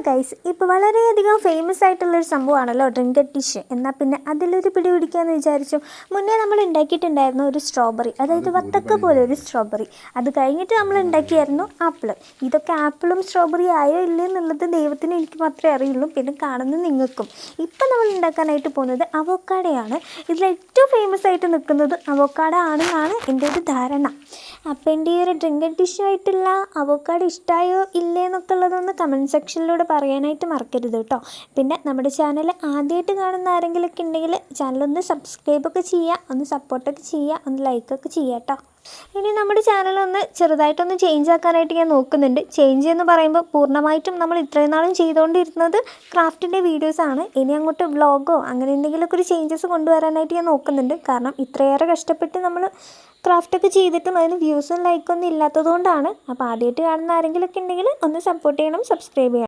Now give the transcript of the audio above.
Guys, ഇപ്പോൾ വളരെയധികം famous ആയിട്ടുള്ളൊരു സംഭവമാണല്ലോ ഡ്രിങ്കഡ് ഡിഷ്. എന്നാൽ പിന്നെ അതിലൊരു പിടി പിടിക്കാമെന്ന് വിചാരിച്ചു. മുന്നേ നമ്മൾ ഉണ്ടാക്കിയിട്ടുണ്ടായിരുന്നു ഒരു സ്ട്രോബെറി, അതായത് വത്തക്ക പോലെ ഒരു സ്ട്രോബെറി. അത് കഴിഞ്ഞിട്ട് നമ്മൾ ഉണ്ടാക്കിയായിരുന്നു ആപ്പിൾ. ഇതൊക്കെ ആപ്പിളും സ്ട്രോബെറി ആയോ ഇല്ലേ എന്നുള്ളത് ദൈവത്തിന് എനിക്ക് മാത്രമേ അറിയുള്ളൂ, പിന്നെ കാണുന്ന നിങ്ങൾക്കും. ഇപ്പം നമ്മൾ ഉണ്ടാക്കാനായിട്ട് പോകുന്നത് അവോക്കാഡോയാണ്. ഇതിൽ ഏറ്റവും ഫേമസ് ആയിട്ട് നിൽക്കുന്നത് അവോക്കാഡോ ആണെന്നാണ് എൻ്റെ ഒരു ധാരണ. അപ്പോൾ എൻ്റെ ഈ ഒരു ഡ്രിങ്കഡ് ഡിഷായിട്ടുള്ള അവോക്കാഡോ ഇഷ്ടമായോ ഇല്ലേ എന്നൊക്കെ ഉള്ളതൊന്ന് കമൻറ്റ് സെക്ഷനിലൂടെ പറയാനായിട്ട് മറക്കരുത് കേട്ടോ. പിന്നെ നമ്മുടെ ചാനൽ ആദ്യമായിട്ട് കാണുന്ന ആരെങ്കിലുമൊക്കെ ഉണ്ടെങ്കിൽ ചാനലൊന്ന് സബ്സ്ക്രൈബൊക്കെ ചെയ്യുക, ഒന്ന് സപ്പോർട്ടൊക്കെ ചെയ്യുക, ഒന്ന് ലൈക്കൊക്കെ ചെയ്യുക കേട്ടോ. ഇനി നമ്മുടെ ചാനലൊന്ന് ചെറുതായിട്ടൊന്ന് ചേഞ്ച് ആക്കാനായിട്ട് ഞാൻ നോക്കുന്നുണ്ട്. ചേഞ്ച് എന്ന് പറയുമ്പോൾ പൂർണ്ണമായിട്ടും നമ്മൾ ഇത്രയും നാളും ചെയ്തുകൊണ്ടിരുന്നത് ക്രാഫ്റ്റിൻ്റെ വീഡിയോസാണ്. ഇനി അങ്ങോട്ട് വ്ളോഗോ അങ്ങനെ എന്തെങ്കിലുമൊക്കെ ഒരു ചേഞ്ചസ് കൊണ്ടുവരാനായിട്ട് ഞാൻ നോക്കുന്നുണ്ട്. കാരണം ഇത്രയേറെ കഷ്ടപ്പെട്ട് നമ്മൾ ക്രാഫ്റ്റൊക്കെ ചെയ്തിട്ടും അതിന് വ്യൂസും ലൈക്കൊന്നും ഇല്ലാത്തതുകൊണ്ടാണ്. അപ്പോൾ ആദ്യമായിട്ട് കാണുന്ന ആരെങ്കിലുമൊക്കെ ഉണ്ടെങ്കിൽ ഒന്ന് സപ്പോർട്ട് ചെയ്യണം, സബ്സ്ക്രൈബ് ചെയ്യണം.